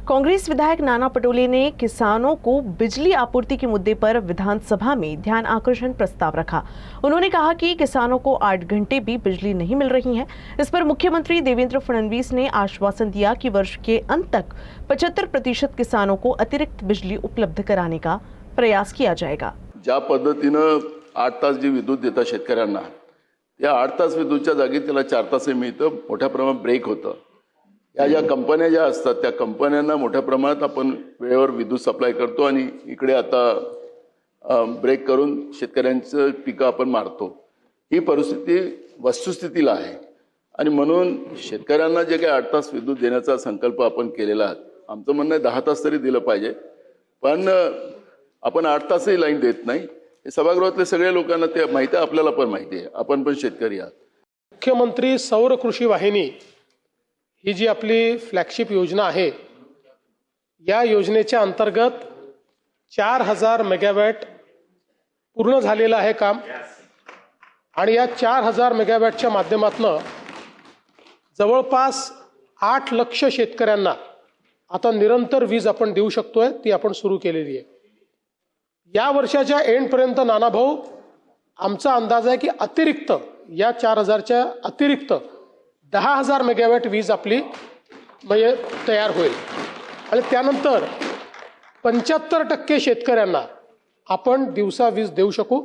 कांग्रेस विधायक नाना पटोले ने किसानों को बिजली आपूर्ति के मुद्दे पर विधानसभा में ध्यान आकर्षण प्रस्ताव रखा। उन्होंने कहा कि किसानों को 8 घंटे भी बिजली नहीं मिल रही है। इस पर मुख्यमंत्री देवेंद्र फडणवीस ने आश्वासन दिया कि वर्ष के अंत तक 75% किसानों को अतिरिक्त बिजली उपलब्ध कराने का प्रयास किया जाएगा। ज्या पद्धतीनं 8 तास जी विद्युत देतात शेतकऱ्यांना, त्या 8 तास विद्युतच्या जागी त्याला 4 तास मिळतं, मोठ्या प्रमाणात ब्रेक होतं। या ज्या कंपन्या ज्या असतात त्या कंपन्यांना मोठ्या प्रमाणात आपण वेळेवर विद्युत सप्लाय करतो आणि इकडे आता ब्रेक करून शेतकऱ्यांचं पिकं आपण मारतो। ही परिस्थिती वस्तुस्थितीला आहे आणि म्हणून शेतकऱ्यांना जे काही 8 तास विद्युत देण्याचा संकल्प आपण केलेला आहे, आमचं म्हणणं आहे 10 तास तरी दिलं पाहिजे, पण आपण 8 तासही लाईन देत नाही। हे सभागृहातले सगळे लोकांना ते माहिती आहे, आपल्याला पण माहिती आहे, आपण पण शेतकरी आहात। मुख्यमंत्री सौर कृषी वाहिनी ही जी आपली फ्लॅगशिप योजना आहे, या योजनेच्या अंतर्गत 4000 मेगावॅट पूर्ण झालेलं आहे काम आणि या 4000 मेगावॅटच्या माध्यमातून जवळपास 8 लाख शेतकऱ्यांना आता निरंतर वीज आपण देऊ शकतोय, ती आपण सुरू केलेली आहे। या वर्षाच्या एंड पर्यंत नाना भाऊ आमचा अंदाज आहे की अतिरिक्त या 4000च्या अतिरिक्त 10,000 मेगावॅट वीज आपली म्हणजे तयार होईल आणि त्यानंतर 75% शेतकऱ्यांना आपण दिवसा वीज देऊ शकू।